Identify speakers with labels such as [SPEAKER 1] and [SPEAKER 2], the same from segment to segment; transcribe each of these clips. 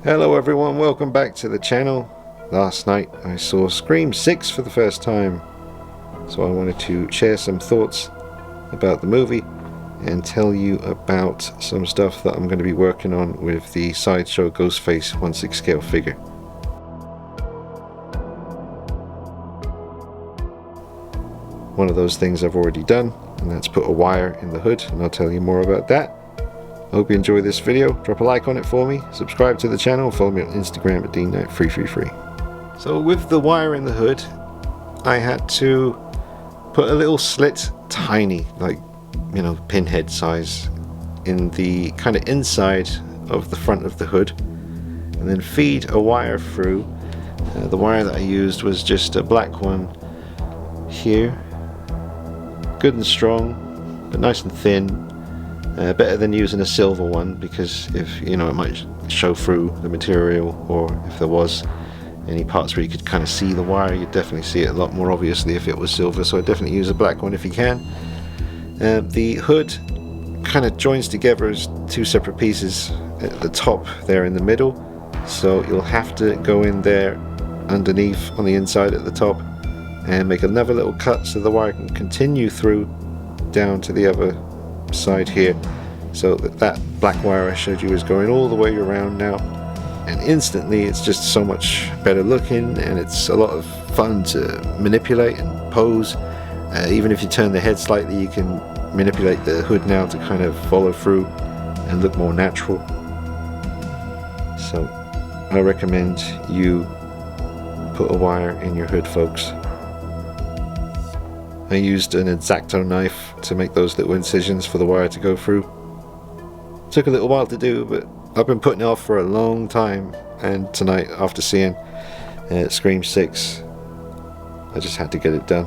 [SPEAKER 1] Hello everyone, welcome back to the channel. Last night I saw Scream 6 for the first time, so I wanted to share some thoughts about the movie and tell you about some stuff that I'm going to be working on with the Sideshow Ghostface 1/6 scale figure. One of those things I've already done, and that's put a wire in the hood, and I'll tell you more about that. I hope you enjoy this video. Drop a like on it for me, subscribe to the channel, follow me on Instagram at DKnight333. So with the wire in the hood, I had to put a little slit, tiny, like, you know, pinhead size, in the kind of inside of the front of the hood, and then feed a wire through. The wire that I used was just a black one here, good and strong, but nice and thin. Better than using a silver one, because if you know, it might show through the material, or if there was any parts where you could kind of see the wire, you'd definitely see it a lot more obviously if it was silver. So I definitely use a black one if you can. The hood kind of joins together as two separate pieces at the top there in the middle, so you'll have to go in there underneath on the inside at the top and make another little cut so the wire can continue through down to the other side here, so that black wire I showed you is going all the way around now, and instantly it's just so much better looking, and it's a lot of fun to manipulate and pose. Even if you turn the head slightly, you can manipulate the hood now to kind of follow through and look more natural. So I recommend you put a wire in your hood, folks. I used an X-Acto knife to make those little incisions for the wire to go through. Took a little while to do, but I've been putting it off for a long time, and tonight, after seeing Scream 6, I just had to get it done.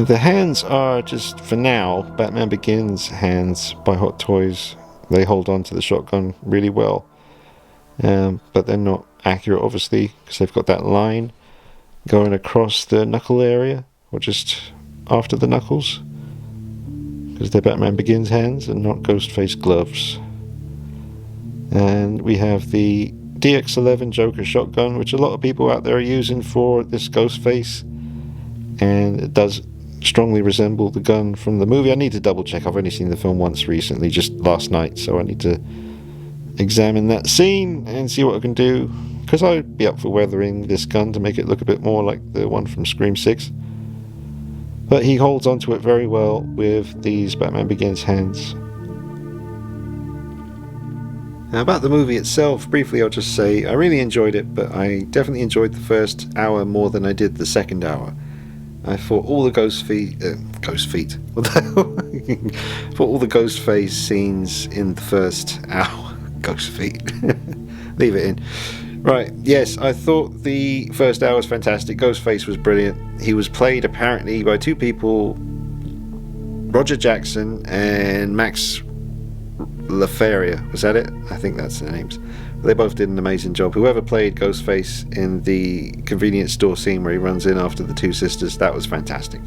[SPEAKER 1] The hands are just, for now, Batman Begins hands by Hot Toys. They hold on to the shotgun really well, but they're not accurate, obviously, because they've got that line going across the knuckle area, or just after the knuckles, because they're Batman Begins hands and not Ghostface gloves. And we have the DX11 Joker shotgun, which a lot of people out there are using for this Ghostface, and it does strongly resemble the gun from the movie. I need to double check. I've only seen the film once recently, just last night, so I need to examine that scene and see what I can do, because I'd be up for weathering this gun to make it look a bit more like the one from Scream 6. But he holds onto it very well with these Batman Begins hands. Now about the movie itself, briefly I'll just say I really enjoyed it, but I definitely enjoyed the first hour more than I did the second hour. I thought all the thought all the Ghostface scenes in the first hour, ghost feet, leave it in. Right, yes, I thought the first hour was fantastic. Ghostface was brilliant. He was played apparently by two people, Roger Jackson and Max LaFeria. Was that it? I think that's their names. They both did an amazing job. Whoever played Ghostface in the convenience store scene where he runs in after the two sisters, that was fantastic.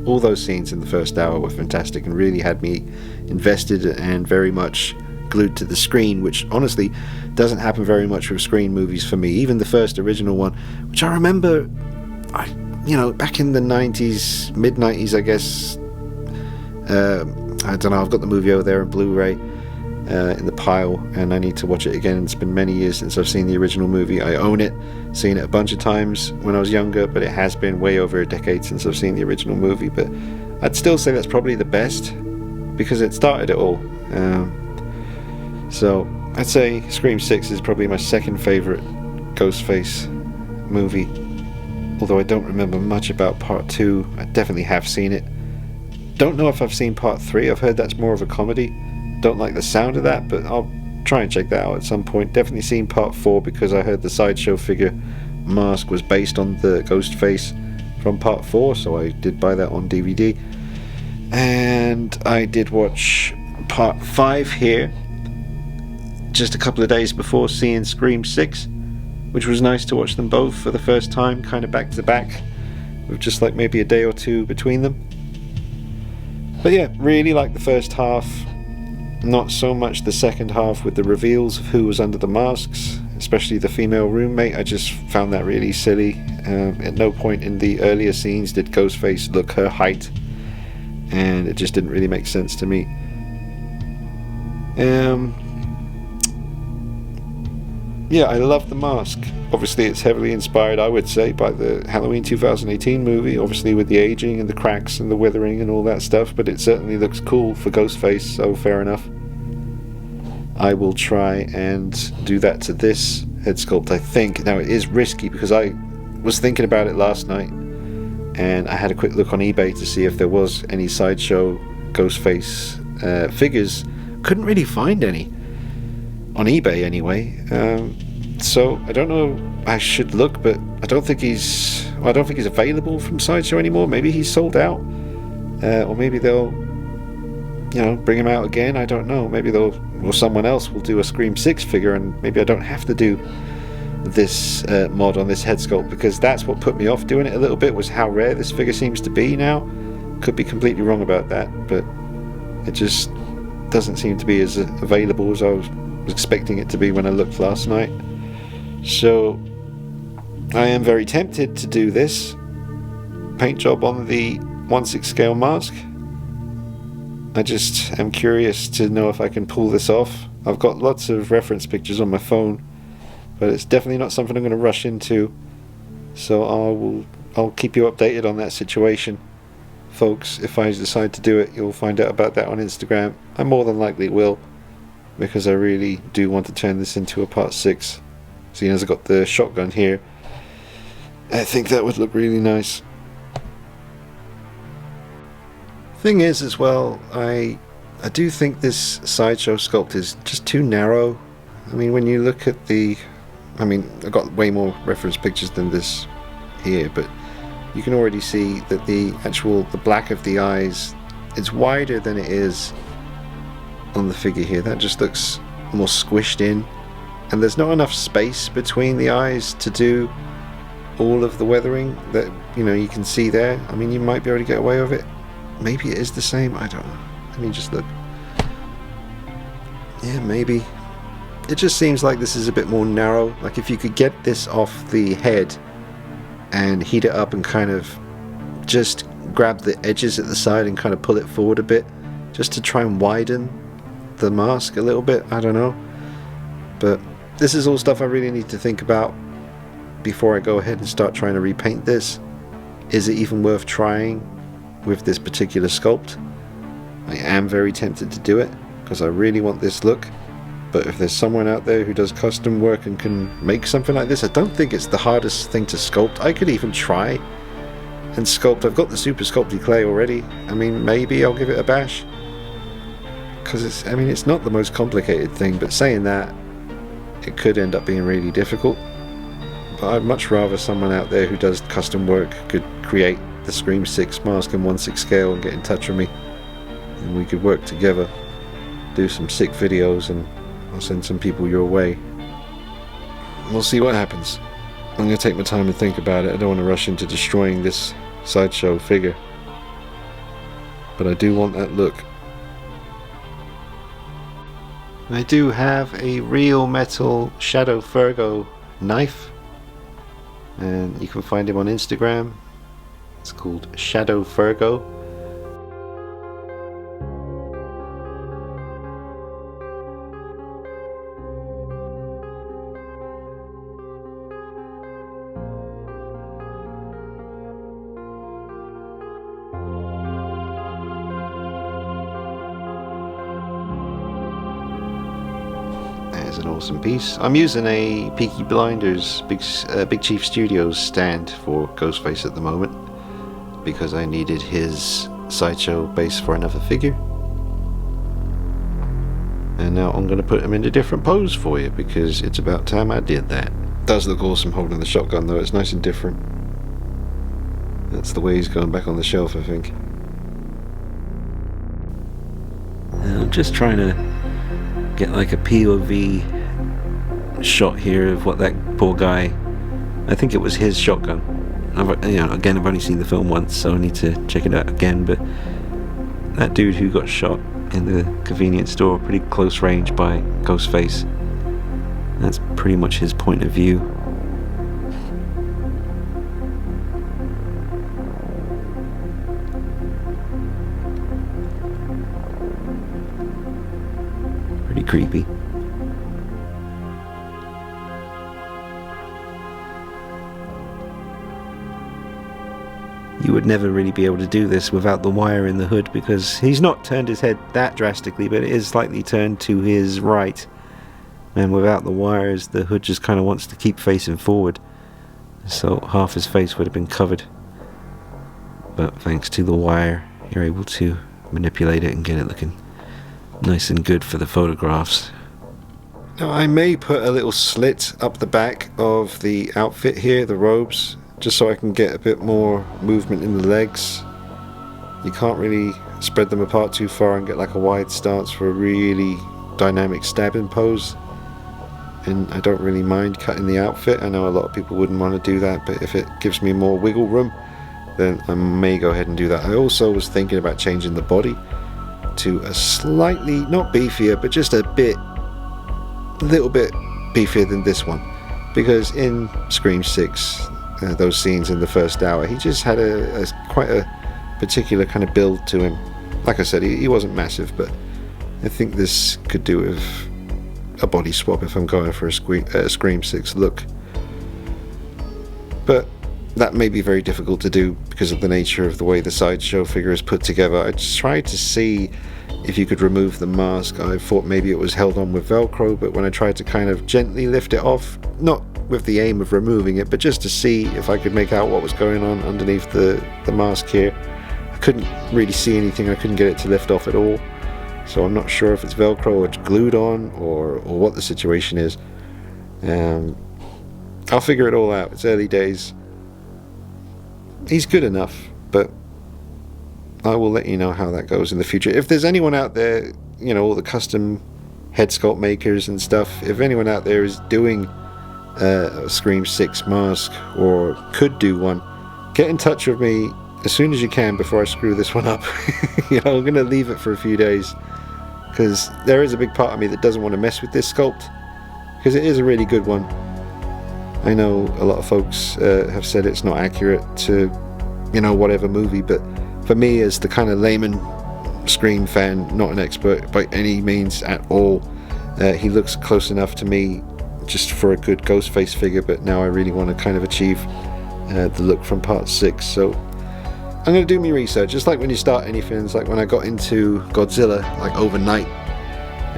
[SPEAKER 1] All those scenes in the first hour were fantastic and really had me invested and very much glued to the screen, which honestly doesn't happen very much with Scream movies for me. Even the first original one, which I remember, back in the 90s, mid 90s, I guess. I don't know, I've got the movie over there in Blu-ray in the pile, and I need to watch it again. It's been many years since I've seen the original movie. I own it, seen it a bunch of times when I was younger, but it has been way over a decade since I've seen the original movie. But I'd still say that's probably the best, because it started it all. So I'd say Scream 6 is probably my second favourite Ghostface movie, although I don't remember much about part 2. I definitely have seen it. Don't know if I've seen part 3. I've heard that's more of a comedy. Don't like the sound of that, but I'll try and check that out at some point. Definitely seen part 4, because I heard the Sideshow figure mask was based on the Ghostface from part 4, so I did buy that on DVD. And I did watch part 5 here just a couple of days before seeing Scream 6, which was nice to watch them both for the first time, kind of back to back, with just like maybe a day or two between them. But yeah, really like the first half. Not so much the second half with the reveals of who was under the masks, especially the female roommate. I just found that really silly. At no point in the earlier scenes did Ghostface look her height, and it just didn't really make sense to me. Yeah, I love the mask. Obviously it's heavily inspired, I would say, by the Halloween 2018 movie, obviously with the aging and the cracks and the withering and all that stuff, but it certainly looks cool for Ghostface, so fair enough. I will try and do that to this head sculpt, I think. Now, it is risky because I was thinking about it last night, and I had a quick look on eBay to see if there was any Sideshow Ghostface figures. Couldn't really find any on eBay anyway. So I don't know. I should look, but I don't think he's available from Sideshow anymore. Maybe he's sold out, or maybe they'll, bring him out again. I don't know. Maybe someone else will do a Scream 6 figure, and maybe I don't have to do this mod on this head sculpt, because that's what put me off doing it a little bit, was how rare this figure seems to be now. Could be completely wrong about that, but it just doesn't seem to be as available as I was expecting it to be when I looked last night. So I am very tempted to do this paint job on the 1/6 scale mask. I just am curious to know if I can pull this off. I've got lots of reference pictures on my phone, but it's definitely not something I'm going to rush into. So I'll keep you updated on that situation, folks. If I decide to do it, you'll find out about that on Instagram. I more than likely will, because I really do want to turn this into a part 6. Seeing as I got the shotgun here, I think that would look really nice. Thing is, as well, I do think this Sideshow sculpt is just too narrow. I mean, when you look at I've got way more reference pictures than this here, but you can already see that the black of the eyes is wider than it is on the figure here. That just looks more squished in, and there's not enough space between the eyes to do all of the weathering that you can see there. I mean, you might be able to get away with it. Maybe it is the same, I don't know. Let me just look. Yeah, maybe. It just seems like this is a bit more narrow. Like if you could get this off the head and heat it up and kind of just grab the edges at the side and kind of pull it forward a bit, just to try and widen the mask a little bit. I don't know, but this is all stuff I really need to think about before I go ahead and start trying to repaint this. Is it even worth trying with this particular sculpt? I am very tempted to do it because I really want this look, but if there's someone out there who does custom work and can make something like this, I don't think it's the hardest thing to sculpt. I could even try and sculpt. I've got the super sculpty clay already. I mean, maybe I'll give it a bash, because it's not the most complicated thing, but saying that, it could end up being really difficult. But I'd much rather someone out there who does custom work could create the Scream 6 mask in 1/6 scale and get in touch with me, and we could work together, do some sick videos, and I'll send some people your way. We'll see what happens. I'm going to take my time and think about it. I don't want to rush into destroying this Sideshow figure, but I do want that look. I do have a real metal Shadow Virgo knife, and you can find him on Instagram. It's called Shadow Virgo. There's an awesome piece. I'm using a Peaky Blinders Big Chief Studios stand for Ghostface at the moment, because I needed his Sideshow base for another figure. And now I'm going to put him in a different pose for you, because it's about time I did that. It does look awesome holding the shotgun though. It's nice and different. That's the way he's going back on the shelf, I think. I'm just trying to get like a POV shot here of what that poor guy, I think it was his shotgun. Again, I've only seen the film once, so I need to check it out again, but that dude who got shot
[SPEAKER 2] in the convenience store, pretty close range by Ghostface. That's pretty much his point of view. Pretty creepy. You would never really be able to do this without the wire in the hood, because he's not turned his head that drastically, but it is slightly turned to his right. And without the wires, the hood just kind of wants to keep facing forward. So half his face would have been covered. But thanks to the wire, you're able to manipulate it and get it looking nice and good for the photographs.
[SPEAKER 1] Now I may put a little slit up the back of the outfit here, the robes, just so I can get a bit more movement in the legs. You can't really spread them apart too far and get like a wide stance for a really dynamic stabbing pose. And I don't really mind cutting the outfit. I know a lot of people wouldn't want to do that, but if it gives me more wiggle room, then I may go ahead and do that. I also was thinking about changing the body to a slightly, not beefier, but just a little bit beefier than this one. Because in Scream 6, those scenes in the first hour, he just had quite a particular kind of build to him. Like I said, he wasn't massive, but I think this could do with a body swap if I'm going for a Scream 6 look. But that may be very difficult to do because of the nature of the way the Sideshow figure is put together. I just tried to see if you could remove the mask. I thought maybe it was held on with Velcro, but when I tried to kind of gently lift it off, not with the aim of removing it, but just to see if I could make out what was going on underneath the mask here, I couldn't really see anything. I couldn't get it to lift off at all. So I'm not sure if it's Velcro or it's glued on or what the situation is. I'll figure it all out. It's early days. He's good enough, but I will let you know how that goes in the future. If there's anyone out there, you know, all the custom head sculpt makers and stuff, if anyone out there is doing a Scream 6 mask or could do one, get in touch with me as soon as you can before I screw this one up. You know, I'm going to leave it for a few days because there is a big part of me that doesn't want to mess with this sculpt because it is a really good one. I know a lot of folks have said it's not accurate to, you know, whatever movie, but for me as the kind of layman Scream fan, not an expert by any means at all, he looks close enough to me just for a good Ghostface figure, but now I really want to kind of achieve the look from part 6. So I'm going to do my research, just like when you start anything. It's like when I got into Godzilla, like overnight.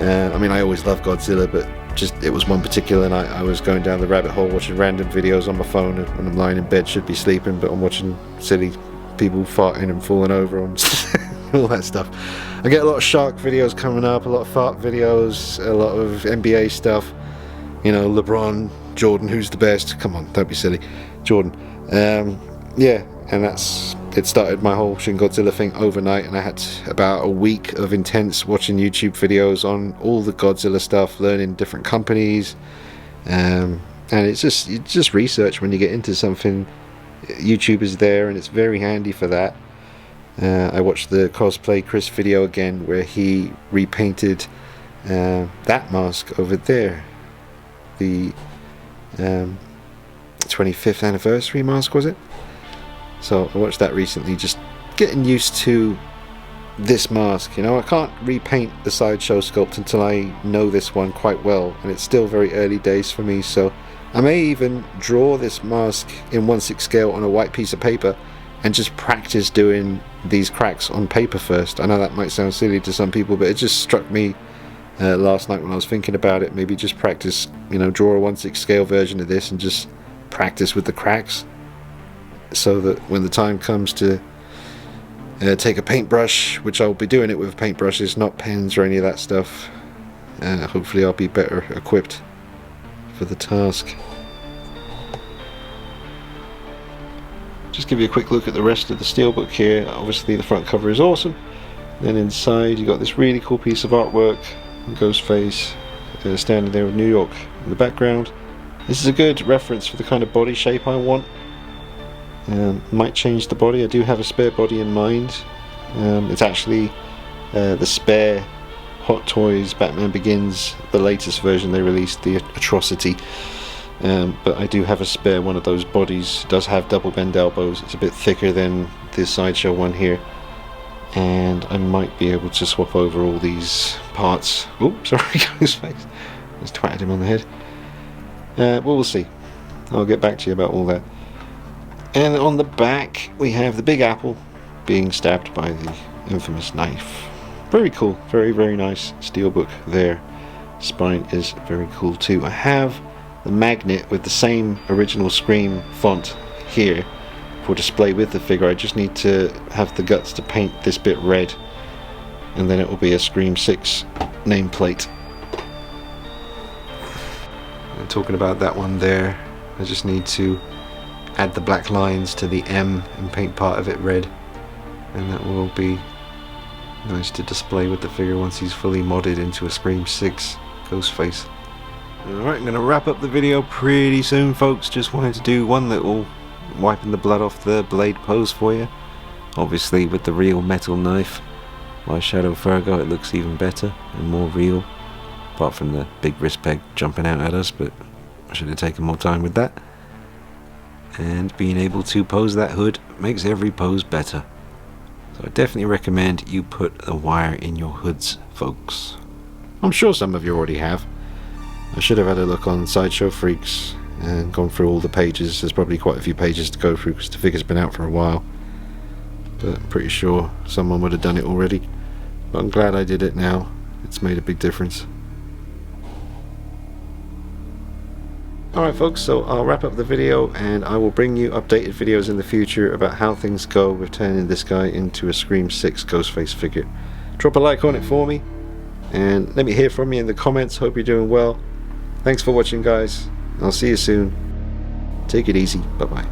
[SPEAKER 1] I mean, I always loved Godzilla, but just it was one particular night I was going down the rabbit hole watching random videos on my phone, and when I'm lying in bed should be sleeping, but I'm watching silly people farting and falling over and all that stuff. I get a lot of shark videos coming up, a lot of fart videos, a lot of NBA stuff, you know, LeBron, Jordan, who's the best? Come on, don't be silly, Jordan. Yeah, and it started my whole Shin Godzilla thing overnight, and I had about a week of intense watching YouTube videos on all the Godzilla stuff, learning different companies, and it's just research when you get into something. YouTube is there, and it's very handy for that. I watched the Cosplay Chris video again, where he repainted that mask over there, the 25th anniversary mask, was it? So I watched that recently, just getting used to this mask. You know, I can't repaint the Sideshow sculpt until I know this one quite well, and it's still very early days for me, so I may even draw this mask in 1/6 scale on a white piece of paper and just practice doing these cracks on paper first. I know that might sound silly to some people, but it just struck me last night when I was thinking about it. Maybe just practice, you know, draw a 1/6 scale version of this and just practice with the cracks, so that when the time comes to take a paintbrush, which I'll be doing it with paintbrushes, not pens or any of that stuff, hopefully I'll be better equipped for the task. Just give you a quick look at the rest of the Steelbook here. Obviously the front cover is awesome. Then inside you got this really cool piece of artwork, Ghostface standing there with New York in the background. This is a good reference for the kind of body shape I want. Might change the body. I do have a spare body in mind. It's actually the spare Hot Toys Batman Begins, the latest version they released, the Atrocity. But I do have a spare one of those bodies. It does have double bend elbows. It's a bit thicker than the Sideshow one here, and I might be able to swap over all these parts. Oh, sorry, Ghostface. Just twatted him on the head. Well, we'll see. I'll get back to you about all that. And on the back we have the Big Apple being stabbed by the infamous knife. Very cool, very, very nice Steelbook there. Spine is very cool too. I have the magnet with the same original Scream font here for display with the figure. I just need to have the guts to paint this bit red, and then it will be a Scream 6 nameplate. And talking about that one there, I just need to add the black lines to the M and paint part of it red, and that will be nice to display with the figure once he's fully modded into a Scream 6 Ghostface. Alright, I'm going to wrap up the video pretty soon, folks. Just wanted to do one little wiping the blood off the blade pose for you. Obviously with the real metal knife by Shadow Virgo, it looks even better and more real, apart from the big wrist peg jumping out at us, but I should have taken more time with that. And being able to pose that hood makes every pose better. So I definitely recommend you put a wire in your hoods, folks. I'm sure some of you already have. I should have had a look on Sideshow Freaks and gone through all the pages. There's probably quite a few pages to go through because the figure's been out for a while. But I'm pretty sure someone would have done it already. But I'm glad I did it now. It's made a big difference. Alright folks, so I'll wrap up the video and I will bring you updated videos in the future about how things go with turning this guy into a Scream 6 Ghostface figure. Drop a like on it for me and let me hear from you in the comments. Hope you're doing well. Thanks for watching, guys. I'll see you soon. Take it easy. Bye bye.